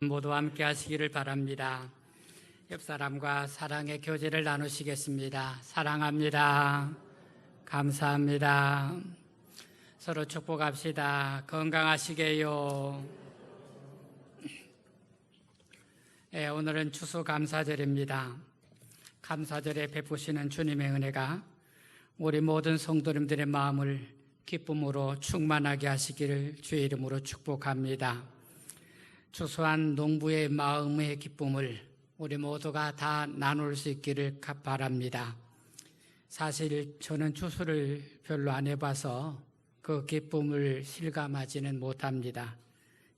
모두 함께 하시기를 바랍니다. 옆 사람과 사랑의 교제를 나누시겠습니다. 사랑합니다. 감사합니다. 서로 축복합시다. 건강하시게요. 오늘은 추수감사절입니다. 감사절에 베푸시는 주님의 은혜가 우리 모든 성도님들의 마음을 기쁨으로 충만하게 하시기를 주의 이름으로 축복합니다. 추수한 농부의 마음의 기쁨을 우리 모두가 다 나눌 수 있기를 바랍니다. 사실 저는 추수를 별로 안 해봐서 그 기쁨을 실감하지는 못합니다.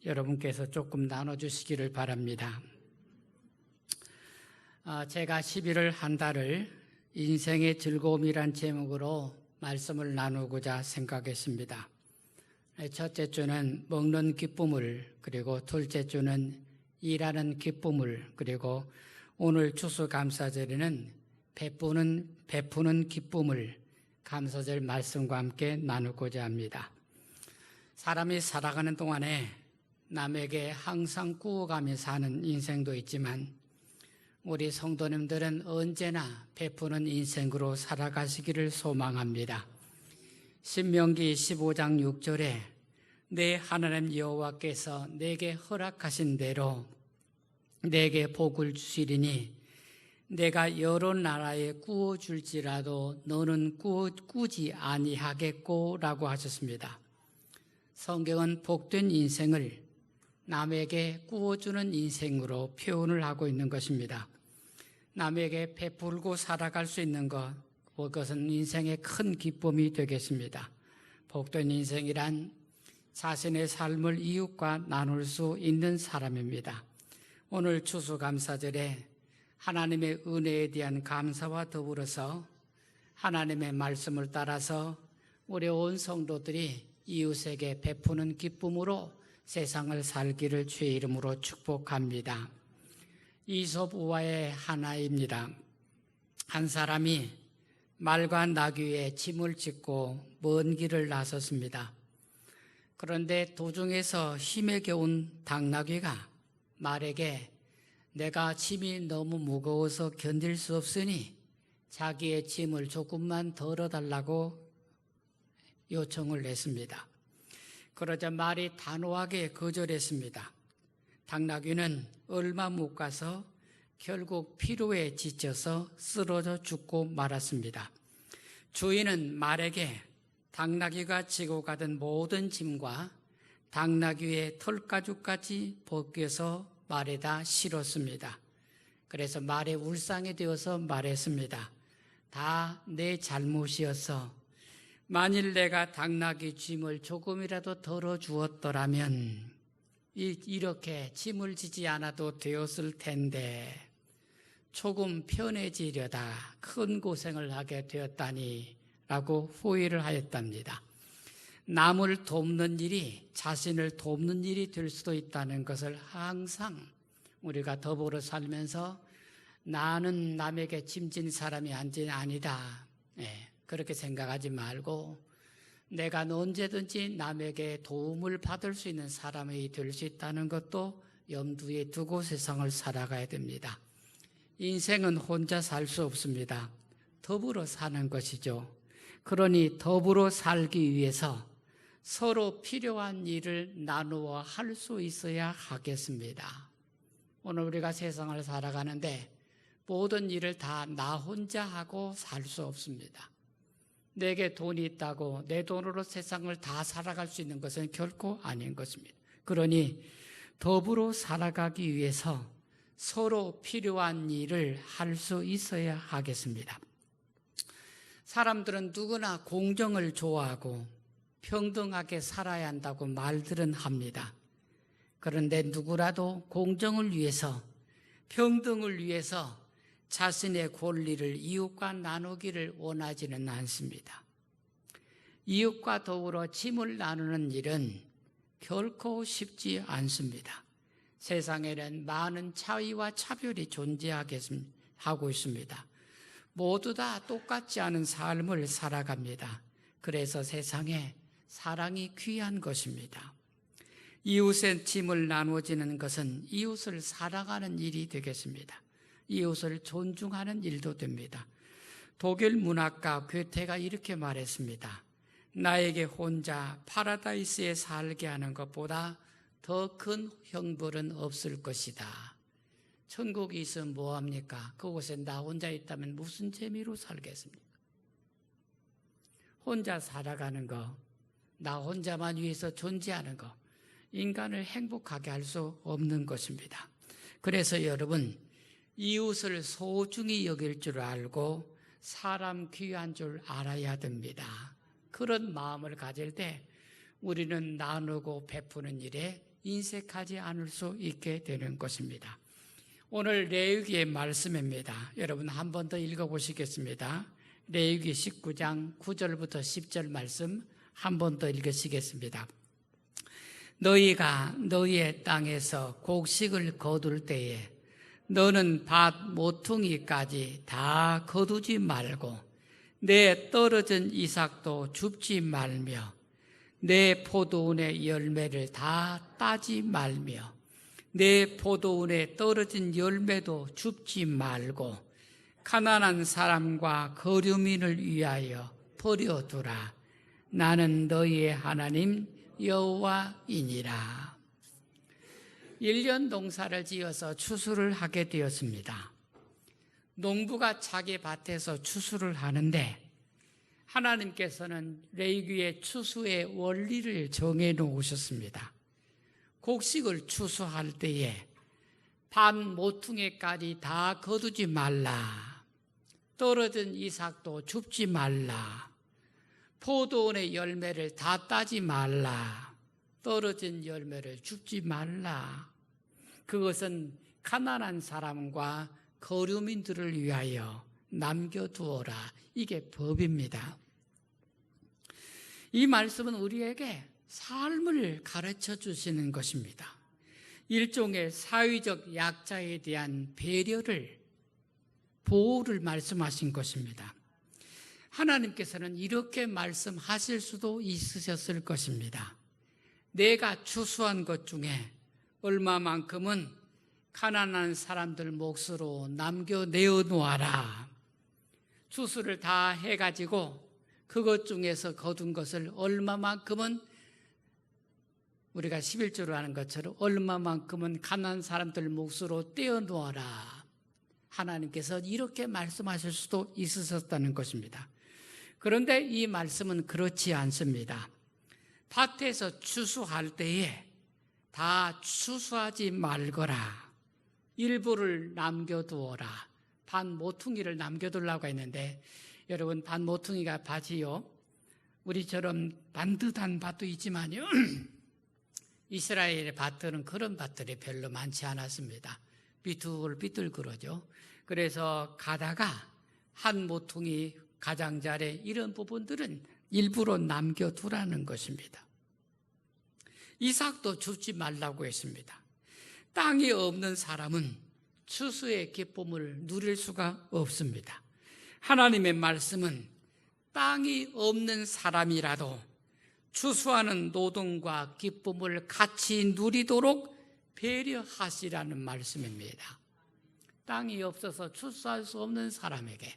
여러분께서 조금 나눠주시기를 바랍니다. 제가 11월 한 달을 인생의 즐거움이란 제목으로 말씀을 나누고자 생각했습니다. 첫째 주는 먹는 기쁨을, 그리고 둘째 주는 일하는 기쁨을, 그리고 오늘 추수감사절에는 베푸는 기쁨을 감사절 말씀과 함께 나누고자 합니다. 사람이 살아가는 동안에 남에게 항상 구워가며 사는 인생도 있지만 우리 성도님들은 언제나 베푸는 인생으로 살아가시기를 소망합니다. 신명기 15장 6절에 내 하나님 여호와께서 내게 허락하신 대로 내게 복을 주시리니 내가 여러 나라에 구워줄지라도 너는 꾸지 아니하겠고 라고 하셨습니다. 성경은 복된 인생을 남에게 구워주는 인생으로 표현을 하고 있는 것입니다. 남에게 베풀고 살아갈 수 있는 것, 그것은 인생의 큰 기쁨이 되겠습니다. 복된 인생이란 자신의 삶을 이웃과 나눌 수 있는 사람입니다. 오늘 추수감사절에 하나님의 은혜에 대한 감사와 더불어서 하나님의 말씀을 따라서 우리 온 성도들이 이웃에게 베푸는 기쁨으로 세상을 살기를 주의 이름으로 축복합니다. 이솝 우화의 하나입니다. 한 사람이 말과 나귀에 짐을 짓고 먼 길을 나섰습니다. 그런데 도중에서 힘에 겨운 당나귀가 말에게 내가 짐이 너무 무거워서 견딜 수 없으니 자기의 짐을 조금만 덜어달라고 요청을 했습니다. 그러자 말이 단호하게 거절했습니다. 당나귀는 얼마 못 가서 결국 피로에 지쳐서 쓰러져 죽고 말았습니다. 주인은 말에게 당나귀가 지고 가던 모든 짐과 당나귀의 털가죽까지 벗겨서 말에다 실었습니다. 그래서 말의 울상이 되어서 말했습니다. 다 내 잘못이었어. 만일 내가 당나귀 짐을 조금이라도 덜어주었더라면 이렇게 짐을 지지 않아도 되었을 텐데 조금 편해지려다 큰 고생을 하게 되었다니 라고 후회를 하였답니다. 남을 돕는 일이 자신을 돕는 일이 될 수도 있다는 것을 항상 우리가 더불어 살면서 나는 남에게 짐진 사람이 아니다. 그렇게 생각하지 말고 내가 언제든지 남에게 도움을 받을 수 있는 사람이 될 수 있다는 것도 염두에 두고 세상을 살아가야 됩니다. 인생은 혼자 살 수 없습니다. 더불어 사는 것이죠. 그러니 더불어 살기 위해서 서로 필요한 일을 나누어 할 수 있어야 하겠습니다. 오늘 우리가 세상을 살아가는데 모든 일을 다 나 혼자 하고 살 수 없습니다. 내게 돈이 있다고 내 돈으로 세상을 다 살아갈 수 있는 것은 결코 아닌 것입니다. 그러니 더불어 살아가기 위해서 서로 필요한 일을 할 수 있어야 하겠습니다. 사람들은 누구나 공정을 좋아하고 평등하게 살아야 한다고 말들은 합니다. 그런데 누구라도 공정을 위해서, 평등을 위해서 자신의 권리를 이웃과 나누기를 원하지는 않습니다. 이웃과 더불어 짐을 나누는 일은 결코 쉽지 않습니다. 세상에는 많은 차이와 차별이 존재하고 있습니다. 모두 다 똑같지 않은 삶을 살아갑니다. 그래서 세상에 사랑이 귀한 것입니다. 이웃의 짐을 나누어지는 것은 이웃을 사랑하는 일이 되겠습니다. 이웃을 존중하는 일도 됩니다. 독일 문학가 괴테가 이렇게 말했습니다. 나에게 혼자 파라다이스에 살게 하는 것보다 더 큰 형벌은 없을 것이다. 천국이 있으면 뭐합니까? 그곳에 나 혼자 있다면 무슨 재미로 살겠습니까? 혼자 살아가는 거, 나 혼자만 위해서 존재하는 거, 인간을 행복하게 할 수 없는 것입니다. 그래서 여러분, 이웃을 소중히 여길 줄 알고 사람 귀한 줄 알아야 됩니다. 그런 마음을 가질 때 우리는 나누고 베푸는 일에 인색하지 않을 수 있게 되는 것입니다. 오늘 레위기의 말씀입니다. 여러분 한 번 더 읽어보시겠습니다. 레위기 19장 9절부터 10절 말씀 한 번 더 읽으시겠습니다. 너희가 너희의 땅에서 곡식을 거둘 때에 너는 밭 모퉁이까지 다 거두지 말고 내 떨어진 이삭도 줍지 말며 내 포도원의 열매를 다 따지 말며 내 포도원에 떨어진 열매도 줍지 말고 가난한 사람과 거류민을 위하여 버려두라. 나는 너희의 하나님 여호와이니라. 1년 농사를 지어서 추수를 하게 되었습니다. 농부가 자기 밭에서 추수를 하는데 하나님께서는 레위기의 추수의 원리를 정해 놓으셨습니다. 곡식을 추수할 때에 밭 모퉁이까지 다 거두지 말라. 떨어진 이삭도 줍지 말라. 포도원의 열매를 다 따지 말라. 떨어진 열매를 줍지 말라. 그것은 가난한 사람과 거류민들을 위하여 남겨두어라. 이게 법입니다. 이 말씀은 우리에게 삶을 가르쳐 주시는 것입니다. 일종의 사회적 약자에 대한 배려를, 보호를 말씀하신 것입니다. 하나님께서는 이렇게 말씀하실 수도 있으셨을 것입니다. 내가 추수한 것 중에 얼마만큼은 가난한 사람들 몫으로 남겨내어 놓아라. 추수를 다 해가지고 그것 중에서 거둔 것을 얼마만큼은 우리가 11조로 하는 것처럼 얼마만큼은 가난한 사람들 몫으로 떼어 놓아라. 하나님께서 이렇게 말씀하실 수도 있으셨다는 것입니다. 그런데 이 말씀은 그렇지 않습니다. 밭에서 추수할 때에 다 추수하지 말거라. 일부를 남겨두어라. 밭 모퉁이를 남겨두려고 했는데 여러분 밭 모퉁이가 밭이요. 우리처럼 반듯한 밭도 있지만요. 이스라엘의 밭들은 그런 밭들이 별로 많지 않았습니다. 비틀비틀그러죠. 그래서 가다가 한 모퉁이 가장자리 이런 부분들은 일부러 남겨두라는 것입니다. 이삭도 줍지 말라고 했습니다. 땅이 없는 사람은 추수의 기쁨을 누릴 수가 없습니다. 하나님의 말씀은 땅이 없는 사람이라도 추수하는 노동과 기쁨을 같이 누리도록 배려하시라는 말씀입니다. 땅이 없어서 추수할 수 없는 사람에게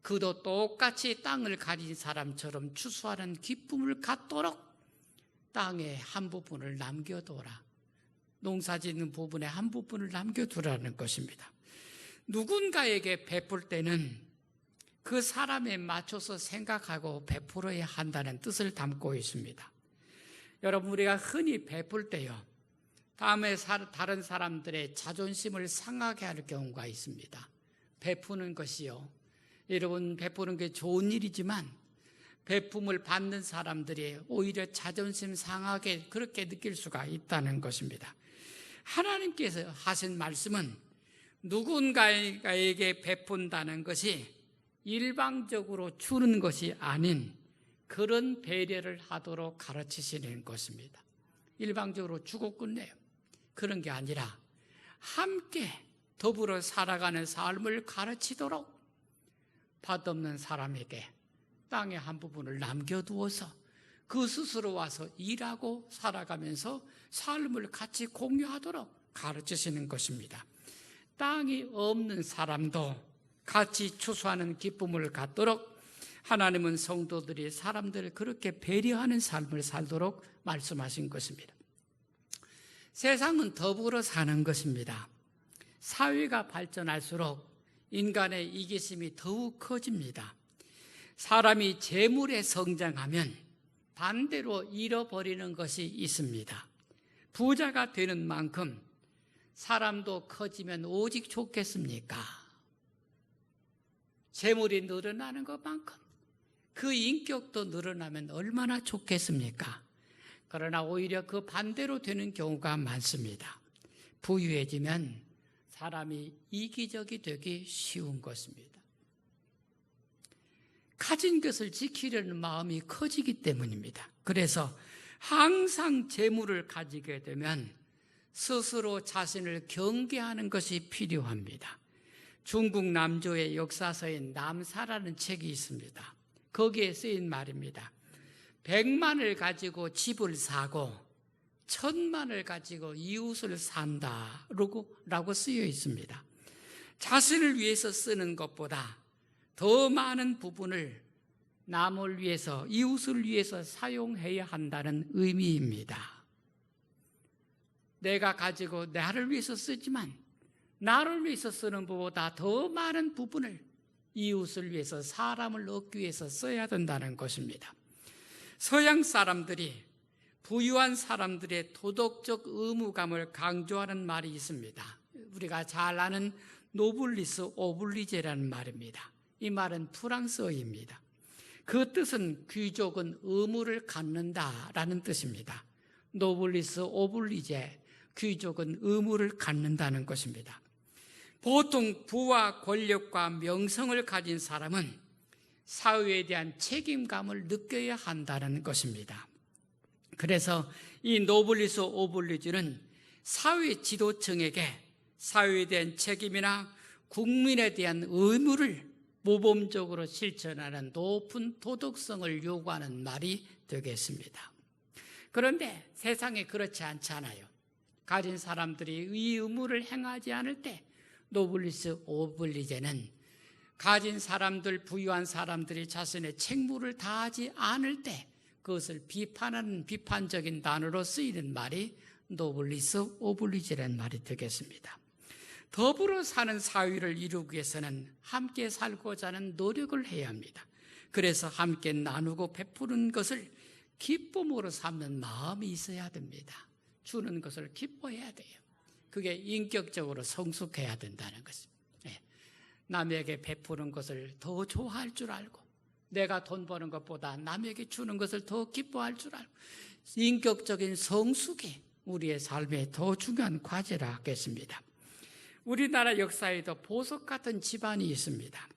그도 똑같이 땅을 가진 사람처럼 추수하는 기쁨을 갖도록 땅의 한 부분을 남겨둬라. 농사 짓는 부분의 한 부분을 남겨두라는 것입니다. 누군가에게 베풀 때는 그 사람에 맞춰서 생각하고 베풀어야 한다는 뜻을 담고 있습니다. 여러분, 우리가 흔히 베풀 때요, 다음에 다른 사람들의 자존심을 상하게 할 경우가 있습니다. 베푸는 것이요, 여러분, 베푸는 게 좋은 일이지만 베품을 받는 사람들이 오히려 자존심 상하게 그렇게 느낄 수가 있다는 것입니다. 하나님께서 하신 말씀은 누군가에게 베푼다는 것이 일방적으로 주는 것이 아닌 그런 배려를 하도록 가르치시는 것입니다. 일방적으로 주고 끝내요. 그런 게 아니라 함께 더불어 살아가는 삶을 가르치도록 밭 없는 사람에게 땅의 한 부분을 남겨두어서 그 스스로 와서 일하고 살아가면서 삶을 같이 공유하도록 가르치시는 것입니다. 땅이 없는 사람도 같이 추수하는 기쁨을 갖도록 하나님은 성도들이 사람들을 그렇게 배려하는 삶을 살도록 말씀하신 것입니다. 세상은 더불어 사는 것입니다. 사회가 발전할수록 인간의 이기심이 더욱 커집니다. 사람이 재물에 성장하면 반대로 잃어버리는 것이 있습니다. 부자가 되는 만큼 사람도 커지면 오직 좋겠습니까? 재물이 늘어나는 것만큼 그 인격도 늘어나면 얼마나 좋겠습니까? 그러나 오히려 그 반대로 되는 경우가 많습니다. 부유해지면 사람이 이기적이 되기 쉬운 것입니다. 가진 것을 지키려는 마음이 커지기 때문입니다. 그래서 항상 재물을 가지게 되면 스스로 자신을 경계하는 것이 필요합니다. 중국 남조의 역사서인 남사라는 책이 있습니다. 거기에 쓰인 말입니다. 100만을 가지고 집을 사고 1000만을 가지고 이웃을 산다라고 쓰여 있습니다. 자신을 위해서 쓰는 것보다 더 많은 부분을 남을 위해서, 이웃을 위해서 사용해야 한다는 의미입니다. 내가 가지고 나를 위해서 쓰지만 나를 위해서 쓰는 것보다 더 많은 부분을 이웃을 위해서, 사람을 얻기 위해서 써야 된다는 것입니다. 서양 사람들이 부유한 사람들의 도덕적 의무감을 강조하는 말이 있습니다. 우리가 잘 아는 노블리스 오블리제라는 말입니다. 이 말은 프랑스어입니다. 그 뜻은 귀족은 의무를 갖는다라는 뜻입니다. 노블리스 오블리제, 귀족은 의무를 갖는다는 것입니다. 보통 부와 권력과 명성을 가진 사람은 사회에 대한 책임감을 느껴야 한다는 것입니다. 그래서 이 노블리스 오블리주는 사회 지도층에게 사회에 대한 책임이나 국민에 대한 의무를 모범적으로 실천하는 높은 도덕성을 요구하는 말이 되겠습니다. 그런데 세상에 그렇지 않잖아요. 가진 사람들이 이 의무를 행하지 않을 때 노블리스 오블리제는 가진 사람들, 부유한 사람들이 자신의 책무를 다하지 않을 때 그것을 비판하는 비판적인 단어로 쓰이는 말이 노블리스 오블리제라는 말이 되겠습니다. 더불어 사는 사회를 이루기 위해서는 함께 살고자 하는 노력을 해야 합니다. 그래서 함께 나누고 베푸는 것을 기쁨으로 삼는 마음이 있어야 됩니다. 주는 것을 기뻐해야 돼요. 그게 인격적으로 성숙해야 된다는 것입니다. 남에게 베푸는 것을 더 좋아할 줄 알고, 내가 돈 버는 것보다 남에게 주는 것을 더 기뻐할 줄 알고, 인격적인 성숙이 우리의 삶에 더 중요한 과제라 하겠습니다. 우리나라 역사에도 보석 같은 집안이 있습니다.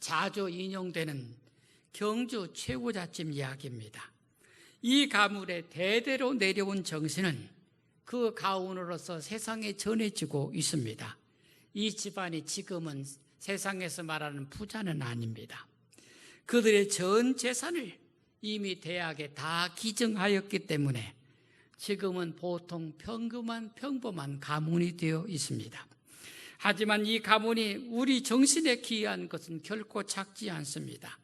자주 인용되는 경주 최고자집 이야기입니다. 이 가문의 대대로 내려온 정신은 그 가문으로서 세상에 전해지고 있습니다. 이 집안이 지금은 세상에서 말하는 부자는 아닙니다. 그들의 전 재산을 이미 대학에 다 기증하였기 때문에 지금은 보통 평범한 가문이 되어 있습니다. 하지만 이 가문이 우리 정신에 기여한 것은 결코 작지 않습니다.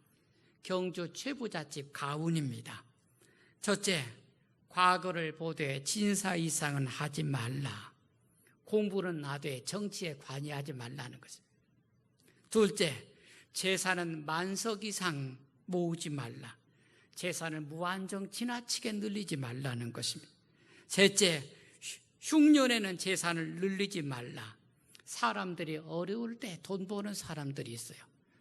경주 최부잣집 가훈입니다. 첫째, 과거를 보되 진사 이상은 하지 말라. 공부는 하되 정치에 관여하지 말라는 것입니다. 둘째, 재산은 만석 이상 모으지 말라. 재산을 무한정 지나치게 늘리지 말라는 것입니다. 셋째, 흉년에는 재산을 늘리지 말라. 사람들이 어려울 때 돈 버는 사람들이 있어요.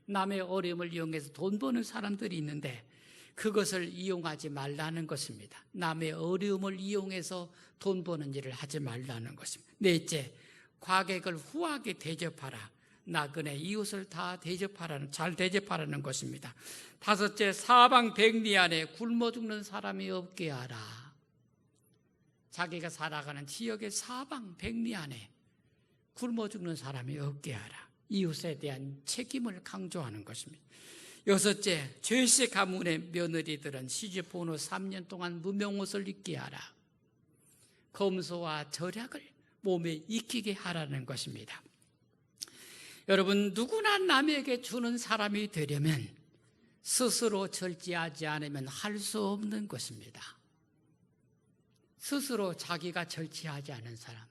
남의 어려움을 이용해서 돈 버는 사람들이 있는데 그것을 이용하지 말라는 것입니다. 남의 어려움을 이용해서 돈 버는 일을 하지 말라는 것입니다. 넷째, 과객을 후하게 대접하라. 나그네 이웃을 다 잘 대접하라는 것입니다. 다섯째, 사방백리 안에 굶어 죽는 사람이 없게 하라. 자기가 살아가는 지역의 사방백리 안에 굶어 죽는 사람이 없게 하라. 이웃에 대한 책임을 강조하는 것입니다. 여섯째, 죄씨 가문의 며느리들은 시집 본 후 3년 동안 무명옷을 입게 하라. 검소와 절약을 몸에 익히게 하라는 것입니다. 여러분, 누구나 남에게 주는 사람이 되려면 스스로 절제하지 않으면 할 수 없는 것입니다. 스스로 자기가 절제하지 않은 사람,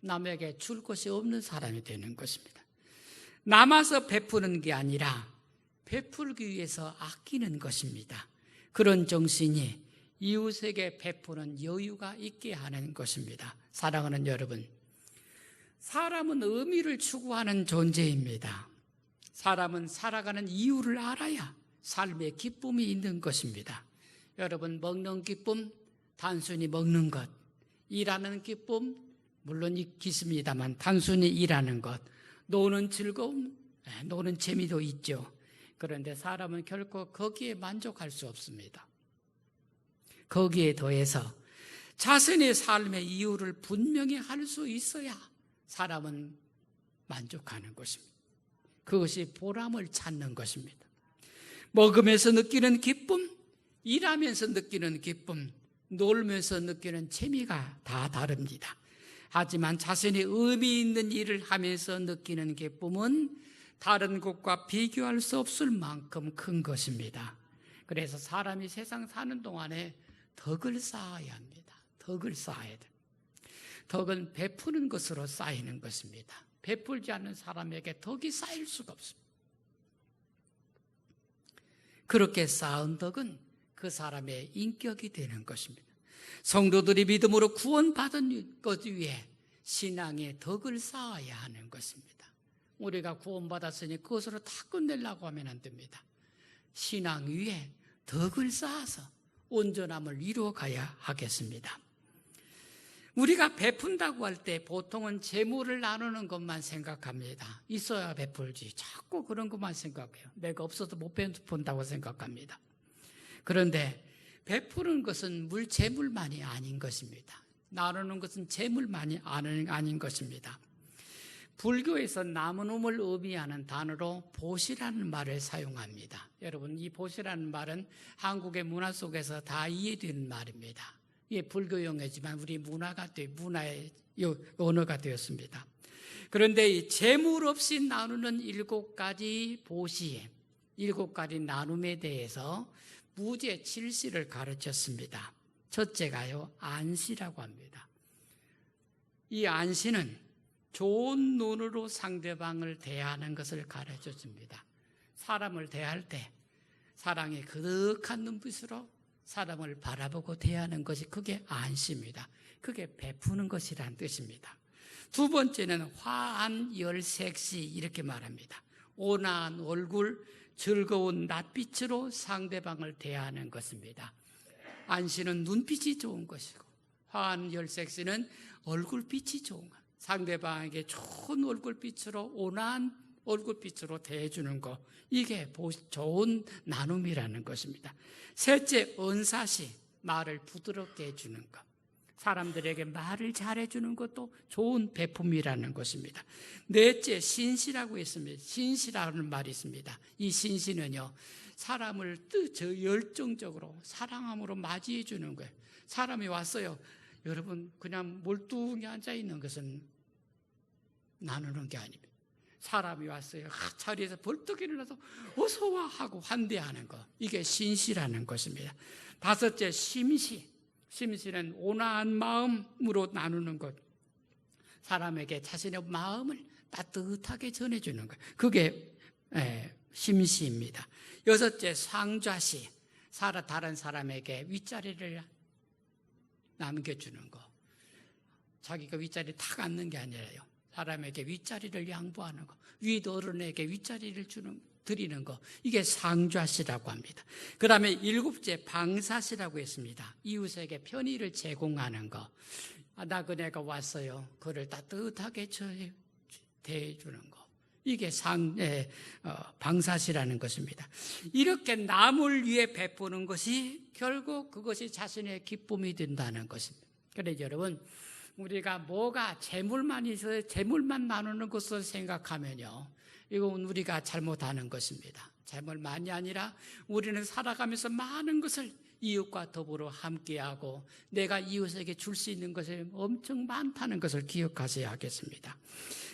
남에게 줄 것이 없는 사람이 되는 것입니다. 남아서 베푸는 게 아니라 베풀기 위해서 아끼는 것입니다. 그런 정신이 이웃에게 베푸는 여유가 있게 하는 것입니다. 사랑하는 여러분, 사람은 의미를 추구하는 존재입니다. 사람은 살아가는 이유를 알아야 삶의 기쁨이 있는 것입니다. 여러분, 먹는 기쁨, 단순히 먹는 것, 일하는 기쁨, 물론 있겠습니다만 단순히 일하는 것, 노는 즐거움, 노는 재미도 있죠. 그런데 사람은 결코 거기에 만족할 수 없습니다. 거기에 더해서 자신의 삶의 이유를 분명히 할 수 있어야 사람은 만족하는 것입니다. 그것이 보람을 찾는 것입니다. 먹으면서 느끼는 기쁨, 일하면서 느끼는 기쁨, 놀면서 느끼는 재미가 다 다릅니다. 하지만 자신이 의미 있는 일을 하면서 느끼는 기쁨은 다른 것과 비교할 수 없을 만큼 큰 것입니다. 그래서 사람이 세상 사는 동안에 덕을 쌓아야 합니다. 덕을 쌓아야 돼요. 덕은 베푸는 것으로 쌓이는 것입니다. 베풀지 않는 사람에게 덕이 쌓일 수가 없습니다. 그렇게 쌓은 덕은 그 사람의 인격이 되는 것입니다. 성도들이 믿음으로 구원받은 것 위에 신앙의 덕을 쌓아야 하는 것입니다. 우리가 구원받았으니 그것으로 다 끝내려고 하면 안 됩니다. 신앙 위에 덕을 쌓아서 온전함을 이루어가야 하겠습니다. 우리가 베푼다고 할 때 보통은 재물을 나누는 것만 생각합니다. 있어야 베풀지. 자꾸 그런 것만 생각해요. 내가 없어도 못 베푼다고 생각합니다. 그런데 베푸는 것은 재물만이 아닌 것입니다. 나누는 것은 재물만이 아닌 것입니다. 불교에서 나눔을 의미하는 단어로 보시라는 말을 사용합니다. 여러분, 이 보시라는 말은 한국의 문화 속에서 다 이해되는 말입니다. 이게 불교용어지만 우리 문화의 언어가 되었습니다. 그런데 이 재물 없이 나누는 7가지 보시, 7가지 나눔에 대해서 무제 7시를 가르쳤습니다. 첫째가요, 안시라고 합니다. 이 안시는 좋은 눈으로 상대방을 대하는 것을 가르쳐 줍니다. 사람을 대할 때 사랑의 그득한 눈빛으로 사람을 바라보고 대하는 것이 그게 안시입니다. 그게 베푸는 것이란 뜻입니다. 두 번째는 화안열색시 이렇게 말합니다. 온화한 얼굴, 즐거운 낯빛으로 상대방을 대하는 것입니다. 안시는 눈빛이 좋은 것이고 화안열색시는 얼굴빛이 좋은 것. 상대방에게 좋은 얼굴빛으로 온화한 얼굴빛으로 대해주는 것, 이게 좋은 나눔이라는 것입니다. 셋째, 은사시, 말을 부드럽게 해주는 것. 사람들에게 말을 잘해주는 것도 좋은 베품이라는 것입니다. 넷째, 신시라고 있습니다. 신시라는 말이 있습니다. 이 신시는요, 사람을 열정적으로 사랑함으로 맞이해 주는 거예요. 사람이 왔어요. 여러분, 그냥 몰두하게 앉아있는 것은 나누는 게 아닙니다. 사람이 왔어요. 자리에서 벌떡 일어나서 어서 와 하고 환대하는 것, 이게 신시라는 것입니다. 다섯째, 심시. 심시는 온화한 마음으로 나누는 것, 사람에게 자신의 마음을 따뜻하게 전해주는 것, 그게 심시입니다. 여섯째, 상좌시. 다른 사람에게 윗자리를 남겨주는 것. 자기가 윗자리에 탁 앉는 게 아니라요, 사람에게 윗자리를 양보하는 것, 윗어른에게 윗자리를 드리는 것, 이게 상좌시라고 합니다. 그 다음에 7째, 방사시라고 했습니다. 이웃에게 편의를 제공하는 것. 나 그네가 왔어요. 그를 따뜻하게 대해주는 것, 이게 방사시라는 것입니다. 이렇게 남을 위해 베푸는 것이 결국 그것이 자신의 기쁨이 된다는 것입니다. 그래서 여러분, 우리가 재물만 있어요, 재물만 나누는 것을 생각하면요, 이건 우리가 잘못하는 것입니다. 재물만이 아니라 우리는 살아가면서 많은 것을 이웃과 더불어 함께하고 내가 이웃에게 줄 수 있는 것이 엄청 많다는 것을 기억하셔야 하겠습니다.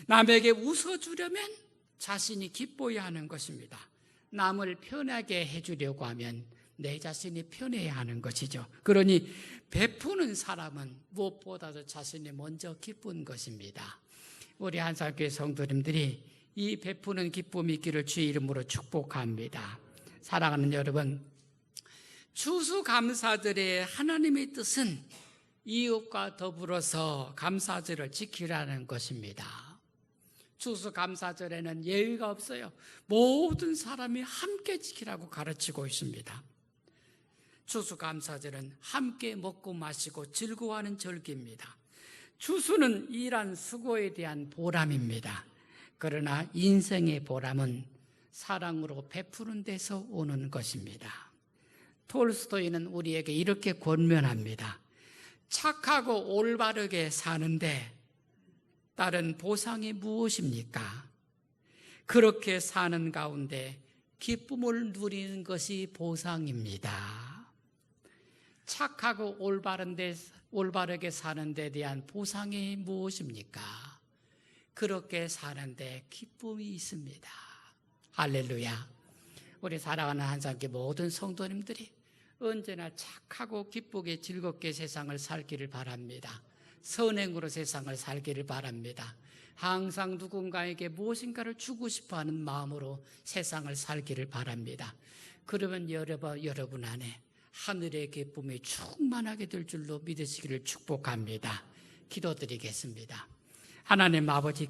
남에게 웃어주려면 자신이 기뻐야 하는 것입니다. 남을 편하게 해주려고 하면 내 자신이 편해야 하는 것이죠. 그러니 베푸는 사람은 무엇보다도 자신이 먼저 기쁜 것입니다. 우리 한사교회 성도님들이 이 베푸는 기쁨이 있기를 주의 이름으로 축복합니다. 사랑하는 여러분, 추수감사절의 하나님의 뜻은 이웃과 더불어서 감사절을 지키라는 것입니다. 추수감사절에는 예의가 없어요. 모든 사람이 함께 지키라고 가르치고 있습니다. 추수감사절은 함께 먹고 마시고 즐거워하는 절기입니다. 추수는 일한 수고에 대한 보람입니다. 그러나 인생의 보람은 사랑으로 베푸는 데서 오는 것입니다. 톨스토이는 우리에게 이렇게 권면합니다. 착하고 올바르게 사는데 다른 보상이 무엇입니까? 그렇게 사는 가운데 기쁨을 누리는 것이 보상입니다. 착하고 올바르게 사는 데 대한 보상이 무엇입니까? 그렇게 사는데 기쁨이 있습니다. 할렐루야. 우리 사랑하는 한상교 모든 성도님들이 언제나 착하고 기쁘게 즐겁게 세상을 살기를 바랍니다. 선행으로 세상을 살기를 바랍니다. 항상 누군가에게 무엇인가를 주고 싶어하는 마음으로 세상을 살기를 바랍니다. 그러면 여러분 안에 하늘의 기쁨이 충만하게 될 줄로 믿으시기를 축복합니다. 기도드리겠습니다. 하나님 아버지,